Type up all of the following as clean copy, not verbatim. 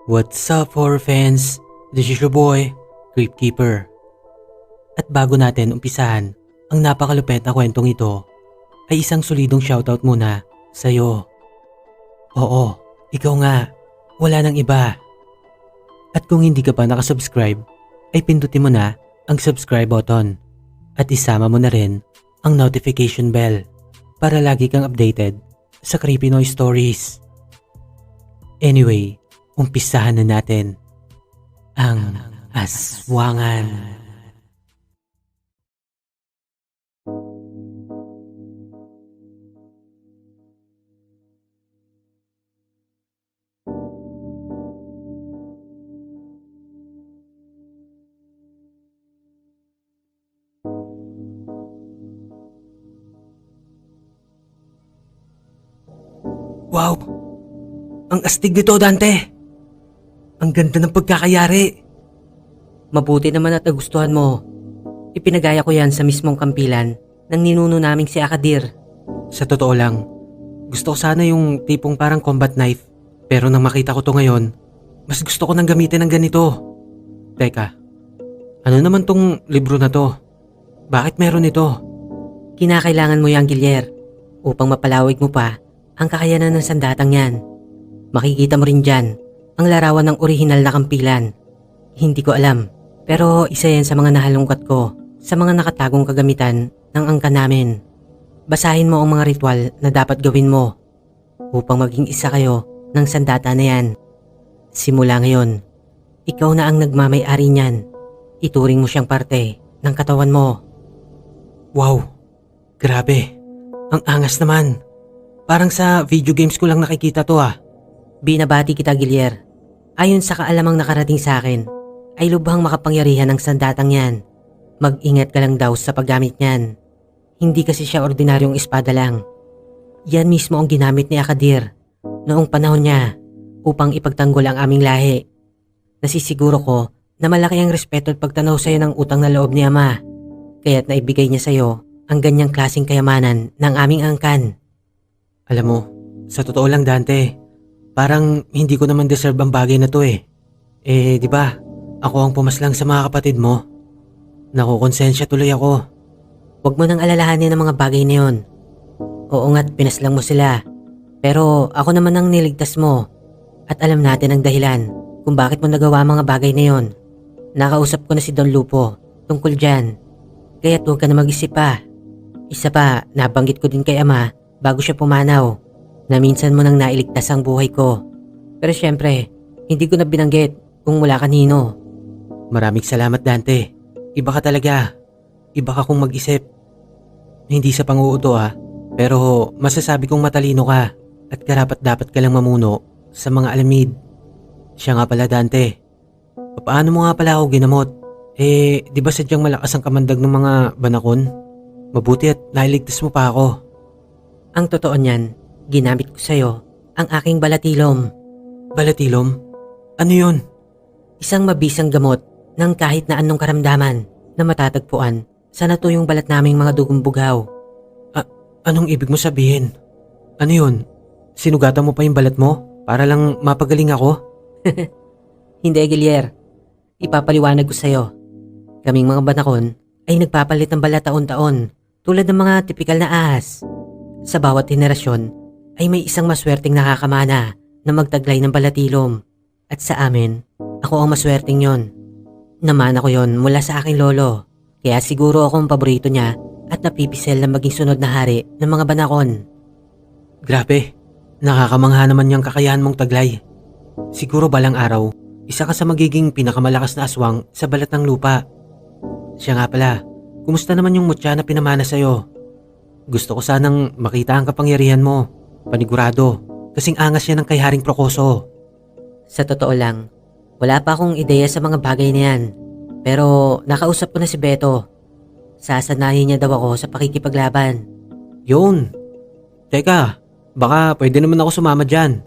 What's up, horror fans? This is your boy, Crypt Keeper. At bago natin umpisahan ang napakalupet na kwentong ito, ay isang solidong shoutout muna sa'yo. Oo, ikaw nga, wala nang iba. At kung hindi ka pa nakasubscribe, ay pindutin mo na ang subscribe button at isama mo na rin ang notification bell para lagi kang updated sa Creepy Noise Stories. Anyway, umpisahan na natin ang aswangan. Wow! Ang astig nito, Dante! Ang ganda ng pagkakayari. Mabuti naman at nagustuhan mo. Ipinagaya ko yan sa mismong kampilan ng ninuno naming si Akadir. Sa totoo lang, gusto ko sana yung tipong parang combat knife. Pero nang makita ko to ngayon, mas gusto ko nang gamitin ng ganito. Teka, ano naman tong libro na to? Bakit meron ito? Kinakailangan mo yan, Gilier, upang mapalawig mo pa ang kakayanan ng sandatang yan. Makikita mo rin dyan ang larawan ng orihinal na kampilan. Hindi ko alam, pero isa yan sa mga nahalungkat ko sa mga nakatagong kagamitan ng angka namin. Basahin mo ang mga ritual na dapat gawin mo upang maging isa kayo ng sandata na yan. Simula ngayon, ikaw na ang nagmamay-ari niyan. Ituring mo siyang parte ng katawan mo. Wow, grabe. Ang angas naman. Parang sa video games ko lang nakikita to ah. Binabati kita, Gilier. Ayon sa kaalamang nakarating sa akin, ay lubhang makapangyarihan ng sandatang yan. Mag-ingat ka lang daw sa paggamit niyan. Hindi kasi siya ordinaryong espada lang. Yan mismo ang ginamit ni Akadir noong panahon niya upang ipagtanggol ang aming lahi. Nasisiguro ko na malaki ang respeto at pagtanaw sa'yo ng utang na loob ni Ama, kaya't naibigay niya sa'yo ang ganyang klaseng kayamanan ng aming angkan. Alam mo, sa totoo lang, Dante, parang hindi ko naman deserve ang bagay na to eh. Di ba? Ako ang pumaslang sa mga kapatid mo. Nakukonsensya tuloy ako. Huwag mo nang alalahanin ang mga bagay na yun. Oo nga't pinaslang mo sila. Pero ako naman ang niligtas mo. At alam natin ang dahilan kung bakit mo nagawa ang mga bagay na yun. Nakausap ko na si Don Lupo tungkol dyan. Kaya't huwag ka na mag-isip pa. Isa pa, nabanggit ko din kay Ama bago siya pumanaw na minsan mo nang nailigtas ang buhay ko. Pero syempre, hindi ko na binanggit kung mula kanino. Maraming salamat, Dante. Iba ka talaga. Iba ka kung mag-isip. Hindi sa panguuto pero masasabi kong matalino ka at karapat-dapat ka lang mamuno sa mga alamid. Siya nga pala, Dante. Paano mo nga pala ako ginamot? Di ba sadyang malakas ang kamandag ng mga banakon? Mabuti at nailigtas mo pa ako. Ang totoo niyan, ginamit ko sa'yo ang aking balatilom. Balatilom? Ano yun? Isang mabisang gamot ng kahit na anong karamdaman na matatagpuan sa natuyong balat naming mga dugong bughaw. Anong ibig mo sabihin? Ano yun? Sinugatan mo pa yung balat mo para lang mapagaling ako? Hindi, Gilier. Ipapaliwanag ko sa'yo. Kaming mga banakon ay nagpapalit ng balat taon-taon tulad ng mga tipikal na ahas. Sa bawat henerasyon ay may isang maswerteng nakakamana na magtaglay ng balatilom. At sa amin, ako ang maswerteng yon. Namana ko yon mula sa aking lolo. Kaya siguro akong paborito niya at napipisel na maging sunod na hari ng mga banakon. Grabe, nakakamangha naman yung kakayahan mong taglay. Siguro balang araw, isa ka sa magiging pinakamalakas na aswang sa balat ng lupa. Siya nga pala, kumusta naman yung mutya na pinamana sa'yo? Gusto ko sanang makita ang kapangyarihan mo. Panigurado, kasing angas yan ng kay Haring Procoso. Sa totoo lang, wala pa akong ideya sa mga bagay na yan. Pero nakausap ko na si Beto. Sasanayin niya daw ako sa pakikipaglaban. Yun. Teka, baka pwede naman ako sumama dyan.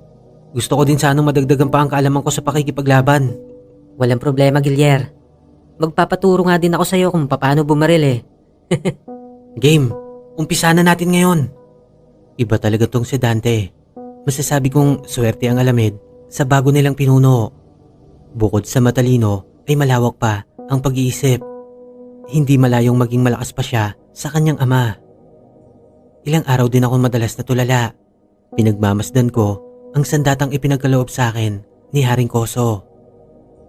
Gusto ko din sanang madagdagan pa ang kaalaman ko sa pakikipaglaban. Walang problema, Gilier. Magpapaturo nga din ako sa'yo kung paano bumaril eh. Game. Umpisa na natin ngayon. Iba talaga tong si Dante. Masasabi kong swerte ang Alamid sa bago nilang pinuno. Bukod sa matalino ay malawak pa ang pag-iisip. Hindi malayong maging malakas pa siya sa kanyang ama. Ilang araw din ako madalas na tulala. Pinagmamasdan ko ang sandatang ipinagkaloob sa akin ni Haring Koso.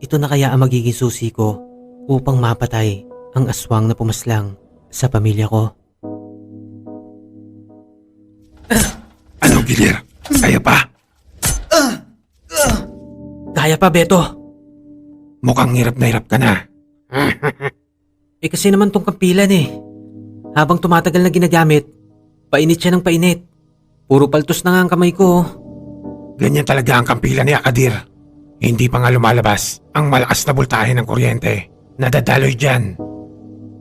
Ito na kaya ang magiging susi ko upang mapatay ang aswang na pumaslang sa pamilya ko. Ano, Gilir? Kaya pa? Kaya pa, Beto. Mukhang hirap na hirap ka na. Kasi naman tong kampilan Habang tumatagal na ginagamit, painit siya ng painit. Puro paltos na nga ang kamay ko. Ganyan talaga ang kampilan ni Akadir. Hindi pa nga lumalabas ang malakas na voltahe ng kuryente. Nadadaloy dyan.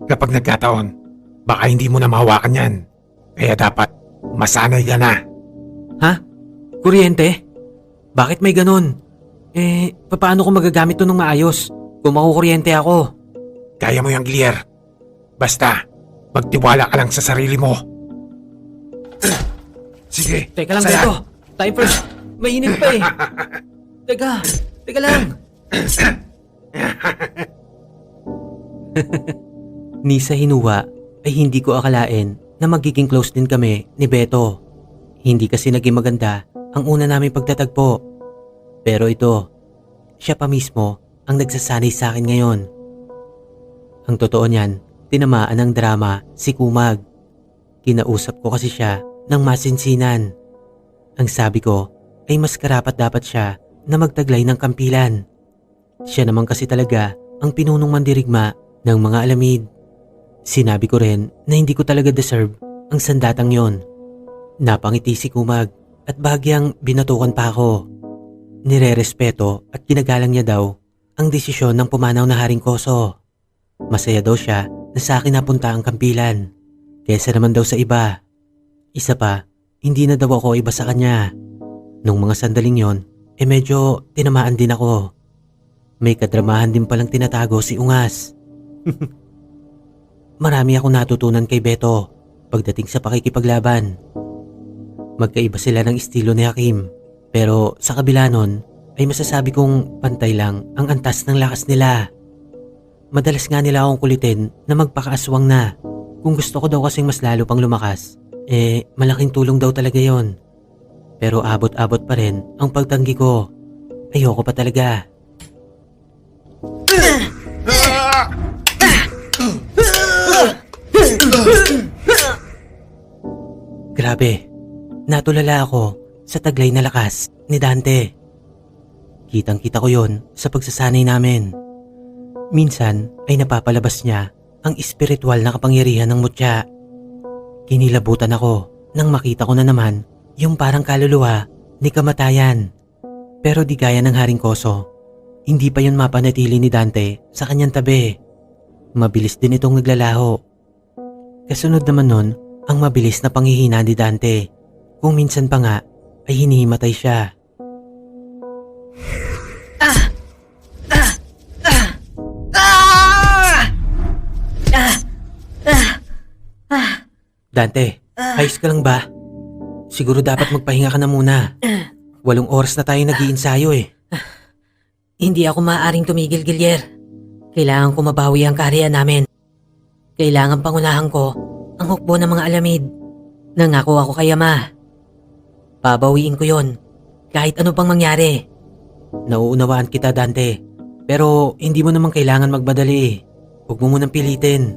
Kapag nagkataon, baka hindi mo na mahawakan yan. Kaya dapat masanay ka na. Ha? Kuryente? Bakit may ganun? Paano ko magagamit to ng maayos kung makukuryente ako? Kaya mo yung Gilir. Basta, magtiwala ka lang sa sarili mo. Sige, Teka lang, sayan. Beto. Time first. Mainit pa Teka lang. Ni sa hinuwa ay hindi ko akalain na magiging close din kami ni Beto. Hindi kasi naging maganda ang una naming pagtatagpo. Pero ito, siya pa mismo ang nagsasanay sa akin ngayon. Ang totoo niyan, tinamaan ng drama si Kumag. Kinausap ko kasi siya ng masinsinan. Ang sabi ko ay mas karapat dapat siya na magtaglay ng kampilan. Siya naman kasi talaga ang pinunong mandirigma ng mga Alamid. Sinabi ko rin na hindi ko talaga deserve ang sandatang yon. Napangiti si Kumag at bahagyang binatukan pa ako. Nirerespeto at ginagalang niya daw ang desisyon ng pumanaw na Haring Koso. Masaya daw siya na sa akin napunta ang kampilan kesa naman daw sa iba. Isa pa, hindi na daw ako iba sa kanya. Nung mga sandaling yon, medyo tinamaan din ako. May kadramahan din palang tinatago si Ungas. Marami akong natutunan kay Beto pagdating sa pakikipaglaban. Magkaiba sila ng estilo ni Hakim, pero sa kabila nun ay masasabi kong pantay lang ang antas ng lakas nila. Madalas nga nila akong kulitin na magpakaaswang na. Kung gusto ko daw kasing mas lalo pang lumakas, malaking tulong daw talaga yon. Pero abot-abot pa rin ang pagtanggi ko. Ayoko pa talaga. Grabe, natulala ako sa taglay na lakas ni Dante. Kitang-kita ko yon sa pagsasanay namin. Minsan ay napapalabas niya ang espiritual na kapangyarihan ng mutya. Kinilabutan ako nang makita ko na naman yung parang kaluluwa ni kamatayan. Pero di gaya ng Haring Koso, hindi pa yun mapanatili ni Dante sa kanyang tabi. Mabilis din itong naglalaho. Kasunod naman nun ang mabilis na panghihina ni Dante. Kung minsan pa nga ay hinihimatay siya. Dante, ayos ka lang ba? Siguro dapat magpahinga ka na muna. 8 oras na tayo nag-iinsayo Hindi ako maaaring tumigil, Gilir. Kailangan ko mabawi ang kaharian namin. Kailangan pangunahan ko ang hukbo ng mga Alamid. Nangako ako kay Ama. Babawiin ko yon kahit ano pang mangyari. Nauunawaan kita, Dante. Pero hindi mo naman kailangan magmadali. Huwag mo munang pilitin.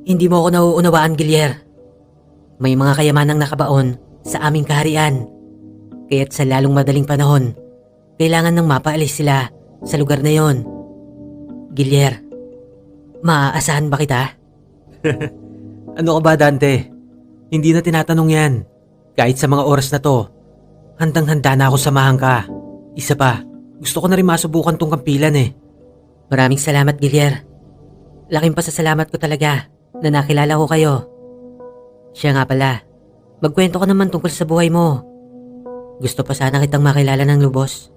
Hindi mo ako nauunawaan, Gilir. May mga kayamanang nakabaon sa aming kaharian. Kaya't sa lalong madaling panahon, kailangan nang mapaalis sila sa lugar na yon. Gilir, maaasahan ba kita? Ano ka ba, Dante? Hindi na tinatanong yan. Kahit sa mga oras na to, handang-handa na ako samahan ka. Isa pa, gusto ko na rin masubukan tong kampilan Maraming salamat, Gilir. Laking pasasalamat ko talaga na nakilala ko kayo. Siya nga pala, magkwento ka naman tungkol sa buhay mo. Gusto pa sana kitang makilala ng lubos.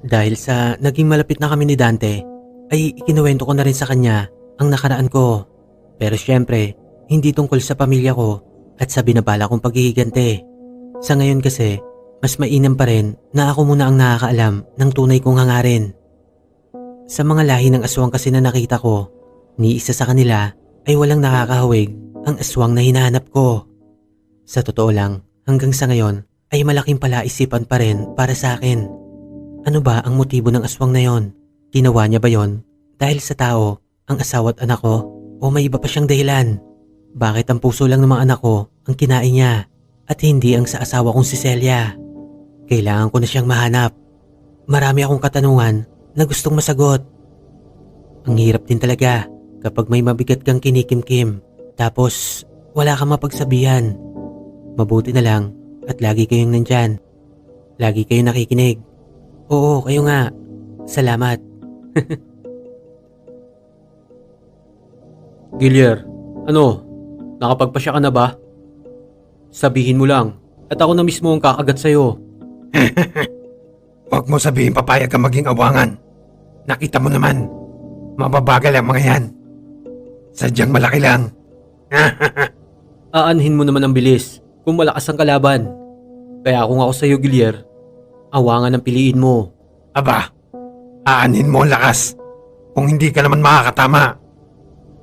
Dahil sa naging malapit na kami ni Dante, ay ikinuwento ko na rin sa kanya ang nakaraan ko. Pero syempre, hindi tungkol sa pamilya ko at sa binabala kong paghihigante. Sa ngayon kasi, mas mainam pa rin na ako muna ang nakakaalam ng tunay kong hangarin. Sa mga lahi ng aswang kasi na nakita ko, ni isa sa kanila ay walang nakakahawig ang aswang na hinahanap ko. Sa totoo lang, hanggang sa ngayon ay malaking palaisipan pa rin para sa akin. Ano ba ang motibo ng aswang na yon? Ginawa niya ba yon dahil sa tao, ang asawa at anak ko, o may iba pa siyang dahilan? Bakit ang puso lang ng mga anak ko ang kinain niya at hindi ang sa asawa kong si Celia? Kailangan ko na siyang mahanap. Marami akong katanungan na gustong masagot. Ang hirap din talaga kapag may mabigat kang kinikimkim tapos wala kang mapagsabihan. Mabuti na lang at lagi kayong nandyan. Lagi kayong nakikinig. Oo, kayo nga. Salamat. Gilier, ano? Nakapagpasya ka na ba? Sabihin mo lang at ako na mismo ang kakagat sa'yo. Huwag mo sabihin papayag ka maging awangan. Nakita mo naman, mababagal ang mga yan. Sadyang malaki lang. Aanhin mo naman ang bilis kung malakas ang kalaban. Kaya kung ako sa'yo, Gilier, awangan ang piliin mo. Aba, aanin mo ang lakas. Kung hindi ka naman makakatama,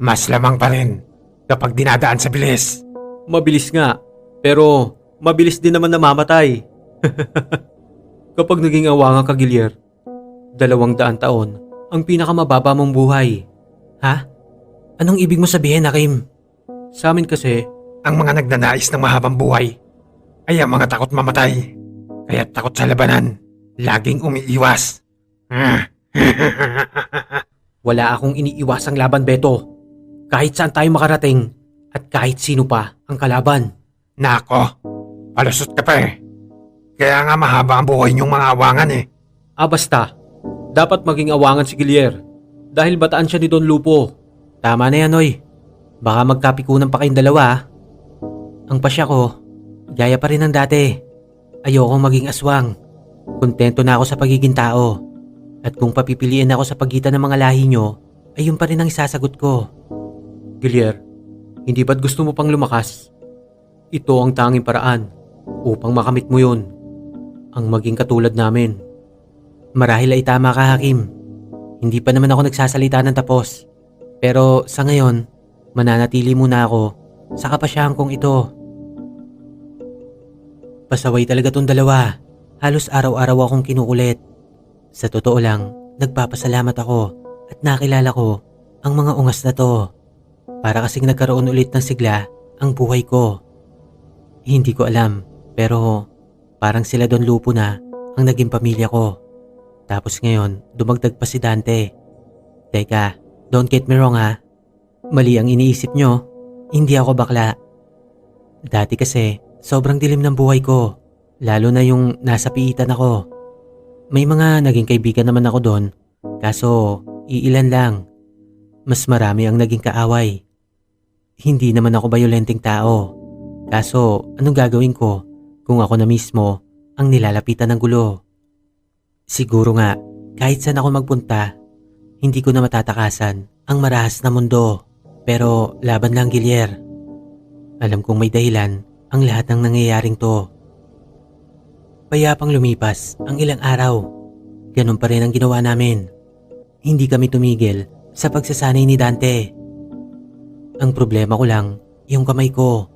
mas lamang pa rin kapag dinadaan sa bilis. Mabilis nga, pero mabilis din naman namamatay. Kapag naging awangan ka, Gilier, 200 taon ang pinakamababa mong buhay. Ha? Anong ibig mo sabihin, Hakim? Sa amin kasi, Ang mga nagnanais ng mahabang buhay ay ang mga takot mamatay. Kaya takot sa labanan, laging umiiwas. wala akong iniiwasang laban, Beto. Kahit saan tayo makarating at kahit sino pa ang kalaban. Nako, palusot ka pa eh. Kaya nga mahaba ang buhay niyong mga awangan eh. Basta, dapat maging awangan si Gilier dahil bataan siya ni Don Lupo. Tama na yan, oy. Baka magkapikunan pa kayong dalawa, ah. Ang pasya ko, gaya pa rin ng dati. Ayokong maging aswang. Kontento na ako sa pagiging tao. At kung papipiliin ako sa pagitan ng mga lahi nyo, ay yun pa rin ang isasagot ko. Gilier, hindi ba't gusto mo pang lumakas? Ito ang tanging paraan upang makamit mo yun. Ang maging katulad namin. Marahil ay tama ka, Hakim. Hindi pa naman ako nagsasalita ng tapos. Pero sa ngayon, mananatili muna ako sa kapasyahan kong ito. Pasaway talaga tong dalawa. Halos araw-araw akong kinukulit. Sa totoo lang, nagpapasalamat ako at nakilala ko ang mga ungas na to. Para kasing nagkaroon ulit ng sigla ang buhay ko. Hindi ko alam, pero parang sila Don Lupo na ang naging pamilya ko. Tapos ngayon, dumagdag pa si Dante. Teka, don't get me wrong ha. Mali ang iniisip nyo, hindi ako bakla. Dati kasi, sobrang dilim ng buhay ko, lalo na yung nasa piitan ako. May mga naging kaibigan naman ako doon, kaso iilan lang. Mas marami ang naging kaaway. Hindi naman ako bayolenteng tao, kaso anong gagawin ko kung ako na mismo ang nilalapitan ng gulo? Siguro nga, kahit saan ako magpunta, hindi ko na matatakasan ang marahas na mundo. Pero laban lang, Gilier. Alam kong may dahilan ang lahat ng nangyayaring to. Payapang lumipas ang ilang araw. Ganun pa rin ang ginawa namin. Hindi kami tumigil sa pagsasanay ni Dante. Ang problema ko lang, yung kamay ko.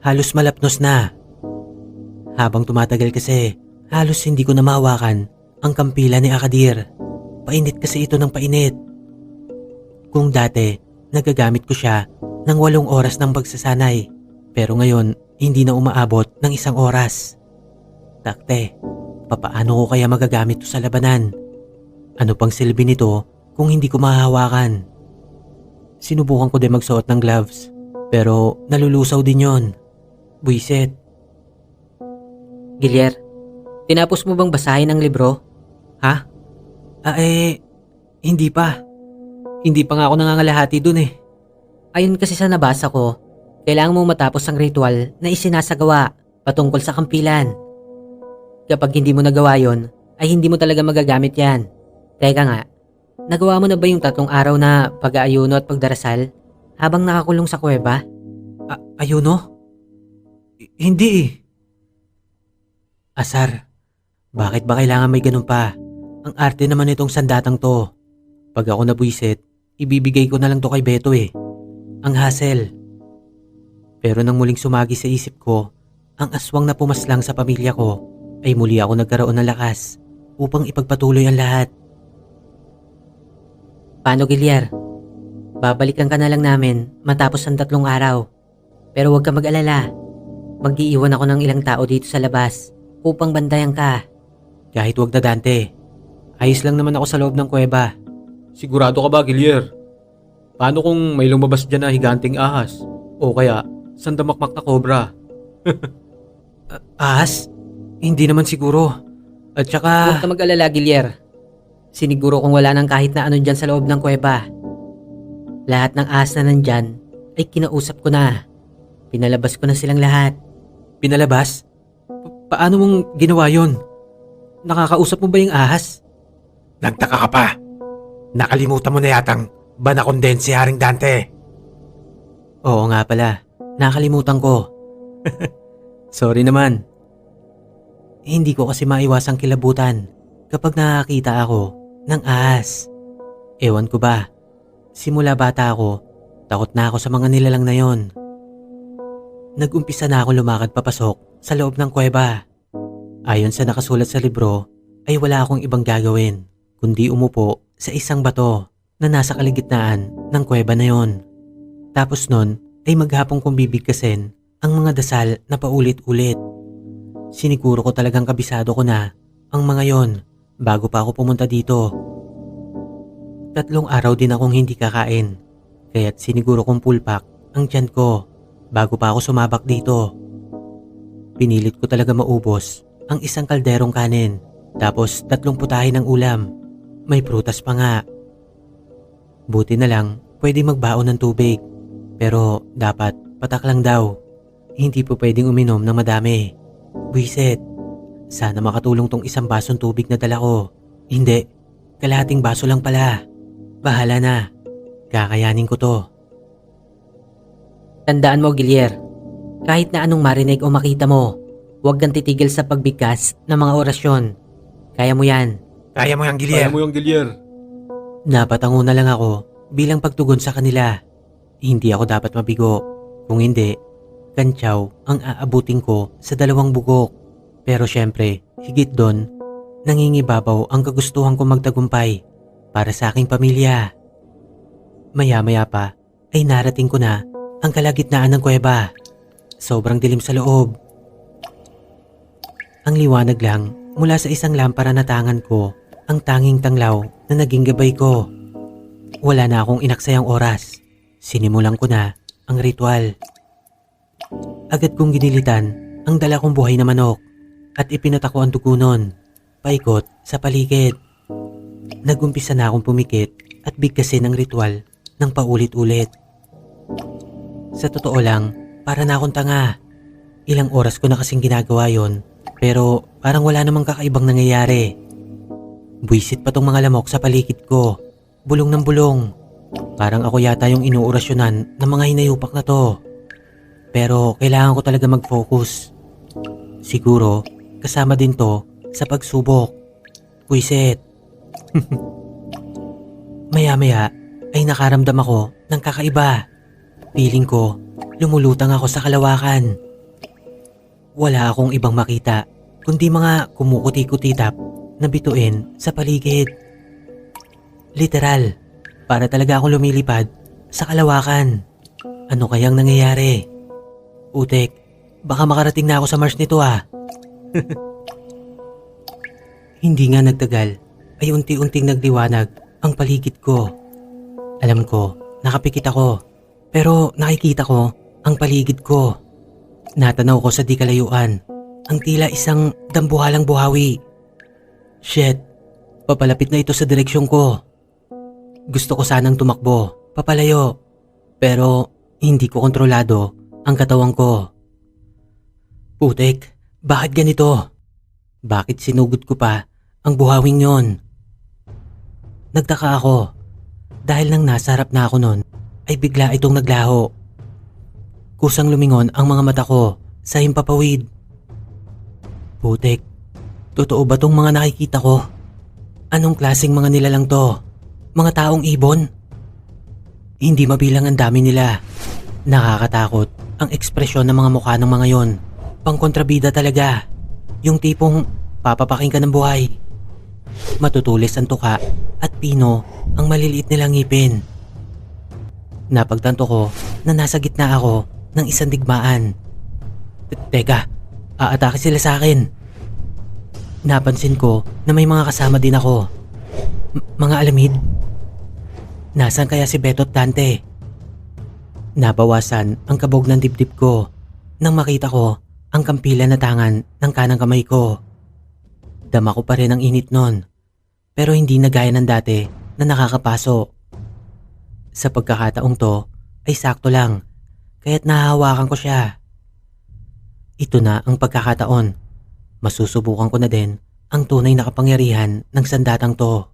Halos malapnos na. Habang tumatagal kasi, halos hindi ko na mahawakan ang kampila ni Akadir. Painit kasi ito ng painit. Kung dati, nagagamit ko siya ng 8 oras ng pagsasanay. Pero ngayon, hindi na umaabot ng 1 oras. Takte, papaano ko kaya magagamit ito sa labanan? Ano pang silbi nito kung hindi ko mahahawakan? Sinubukan ko din magsuot ng gloves, pero nalulusaw din yon. Buisit. Gilier, tinapos mo bang basahin ang libro? Ha? Hindi pa. Hindi pa nga ako nangangalahati dun eh. Ayon kasi sa nabasa ko, kailangan mo matapos ang ritual na isinasagawa patungkol sa kampilan. Kapag hindi mo nagawa yon, ay hindi mo talaga magagamit yan. Teka nga, nagawa mo na ba yung 3 araw na pag-aayuno at pagdarasal habang nakakulong sa kuweba? Ayun oh? Hindi eh. Asar, bakit ba kailangan may ganun pa? Ang arte naman itong sandatang to. Pag ako nabwisit, ibibigay ko na lang to kay Beto eh. Ang hassle. Pero nang muling sumagi sa isip ko, ang aswang na pumaslang sa pamilya ko, ay muli ako nagkaroon ng lakas upang ipagpatuloy ang lahat. Paano, Gilyar? Babalikan ka na lang namin matapos ang 3 araw. Pero huwag ka mag-alala. Mag-iiwan ako ng ilang tao dito sa labas upang bantayan ka. Kahit wag na Dante, ayos lang naman ako sa loob ng kuweba. Sigurado ka ba, Gilier? Paano kung may lumabas dyan na higanting ahas? O kaya, sandamakmak na kobra? Ahas? Hindi naman siguro. At Huwag saka... ka mag-alala, Gilyar. Siniguro kung wala nang kahit na ano dyan sa loob ng kuweba. Lahat ng ahas na nandyan ay kinausap ko na. Pinalabas ko na silang lahat. Pinalabas? Paano mong ginawa yon? Nakakausap mo ba yung ahas? Nagtaka ka pa. Nakalimutan mo na yatang banakunden si Haring Dante. Oo nga pala, nakalimutan ko. Sorry naman. Hindi ko kasi maiwasang kilabutan kapag nakakita ako ng ahas. Ewan ko ba, simula bata ako, takot na ako sa mga nilalang na yon. Nag-umpisa na ako lumakad papasok sa loob ng kuweba. Ayon sa nakasulat sa libro, ay wala akong ibang gagawin kundi umupo sa isang bato na nasa kaligitnaan ng kuweba na yon. Tapos nun ay maghapong kong bibigkasin ang mga dasal na paulit-ulit. Siniguro ko talagang kabisado ko na ang mga yon bago pa ako pumunta dito. 3 araw din akong hindi kakain, kaya't siniguro kong pulpak ang tiyan ko bago pa ako sumabak dito. Pinilit ko talaga maubos ang isang kalderong kanin, tapos 3 putahe ng ulam. May prutas pa nga. Buti na lang pwede magbaon ng tubig, pero dapat patak lang daw. Hindi po pwedeng uminom ng madami. Buisit, sana makatulong tong 1 basong tubig na dala ko. Hindi, kalahating baso lang pala. Bahala na, kakayanin ko to. Tandaan mo, Gilyar. Kahit na anong marinig o makita mo, huwag kang titigil sa pagbigkas ng mga orasyon. Kaya mo yan. Kaya mo yung Kaya Gilier. mo yung Gilier. Napatango na lang ako bilang pagtugon sa kanila. Hindi ako dapat mabigo. Kung hindi, kantsaw ang aabutin ko sa 2 bugok. Pero syempre, higit doon, nangingibabaw ang kagustuhan kong magtagumpay para sa aking pamilya. Maya-maya pa ay narating ko na ang kalagitnaan ng kuweba. Sobrang dilim sa loob. Ang liwanag lang mula sa isang lampara na tangan ko ang tanging tanglaw na naging gabay ko. Wala na akong inaksayang oras. Sinimulan ko na ang ritual. Agad kong ginilitan ang dala kong buhay na manok at ipinatak ko ang dugo nun, paikot sa paligid. Nagumpisa na akong pumikit at bigkasin ang ritual ng paulit-ulit. Sa totoo lang, para na akong tanga. Ilang oras ko na kasing ginagawa yon, pero parang wala namang kakaibang nangyayari. Buisit pa tong mga lamok sa paligid ko. Bulong ng bulong. Parang ako yata yung inuorasyonan ng mga hinayupak na to. Pero kailangan ko talaga mag-focus. Siguro, kasama din to sa pagsubok. Buisit. Maya-maya ay nakaramdam ako ng kakaiba. Feeling ko, lumulutang ako sa kalawakan. Wala akong ibang makita, kundi mga kumukuti-kutitap na bituin sa paligid. Literal, para talaga akong lumilipad sa kalawakan. Ano kayang nangyayari? Utek, baka makarating na ako sa Mars nito ah. Hindi nga nagtagal, ay unti-unting nagliwanag ang paligid ko. Alam ko, nakapikit ako, pero nakikita ko ang paligid ko. Natanaw ko sa di kalayuan ang tila isang dambuhalang buhawi. Shit, papalapit na ito sa direksyon ko. Gusto ko sanang tumakbo, papalayo, pero hindi ko kontrolado ang katawan ko. Putek, bakit ganito? Bakit sinugod ko pa ang buhawing yon? Nagtaka ako dahil nang nasa harap na ako nun ay bigla itong naglaho. Kusang lumingon ang mga mata ko sa himpapawid. Putek, totoo ba tong mga nakikita ko? Anong klaseng mga nilalang to? Mga taong ibon? Hindi mabilang ang dami nila. Nakakatakot ang ekspresyon ng mga mukha ng mga yon. Pangkontrabida talaga. Yung tipong papapaking ka ng buhay. Matutulis ang tuka at pino ang maliliit nilang ngipin. Napagtanto ko na nasa gitna ako ng isang digmaan. Teka, aatake sila sa akin. Napansin ko na may mga kasama din ako. Mga alamid? Nasaan kaya si Beto at Dante? Nabawasan ang kabog ng dibdib ko nang makita ko ang kampilan na tangan ng kanang kamay ko. Dama ko pa rin ang init nun, pero hindi na gaya ng dati na nakakapaso. Sa pagkakataong to ay sakto lang, kaya't nahahawakan ko siya. Ito na ang pagkakataon. Masusubukan ko na din ang tunay na kapangyarihan ng sandatang to.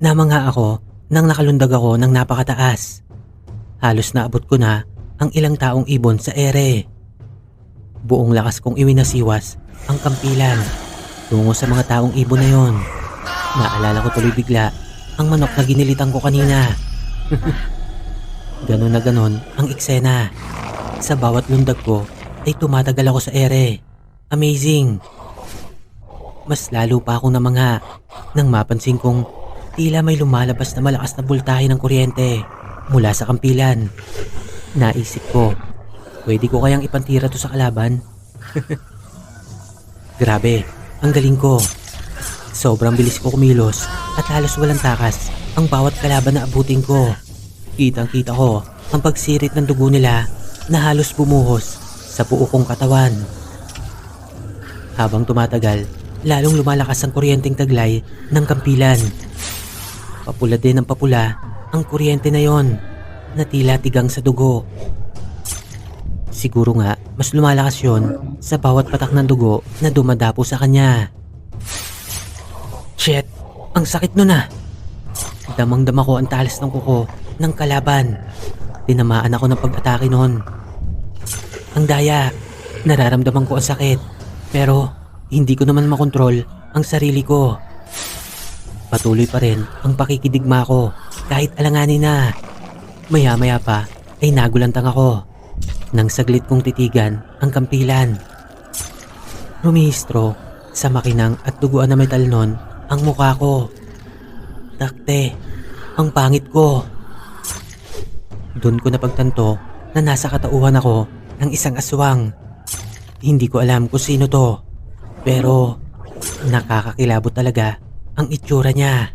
Namangha ako nang nakalundag ako ng napakataas. Halos naabot ko na ang ilang taong ibon sa ere. Buong lakas kong iwinasiwas ang kampilan tungo sa mga taong ibon na yon. Naalala ko tuloy bigla ang manok na ginilitan ko kanina. Ganon na ganon ang eksena. Sa bawat lundag ko ay tumatagal ako sa ere. Amazing! Mas lalo pa akong namangha nang mapansin kong tila may lumalabas na malakas na bultahe ng kuryente mula sa kampilan. Naisip ko, pwede ko kayang ipantira to sa kalaban? Grabe, ang galing ko. Sobrang bilis ko kumilos at halos walang takas ang bawat kalaban na abutin ko. Kitang-kita ko ang pagsirit ng dugo nila na halos bumuhos sa buo kong katawan. Habang tumatagal, lalong lumalakas ang kuryenteng taglay ng kampilan. Papula din ang papula ang kuryente na yon na tila tigang sa dugo. Siguro nga mas lumalakas yon sa bawat patak ng dugo na dumadapo sa kanya. Shit! Ang sakit nun ah! Damang-dama ko ang talas ng kuko ng kalaban. Tinamaan ako ng pag-atake noon. Ang daya, nararamdaman ko ang sakit. Pero hindi ko naman makontrol ang sarili ko. Patuloy pa rin ang pakikidigma ko kahit alanganin na. Maya-maya pa ay nagulantang ako nang saglit kong titigan ang kampilan. Rumihistro sa makinang at duguan na metal nun ang mukha ko. Takte, ang pangit ko. Doon ko napagtanto na nasa katauhan ako ng isang aswang. Hindi ko alam kung sino to, pero nakakakilabot talaga ang itsura niya.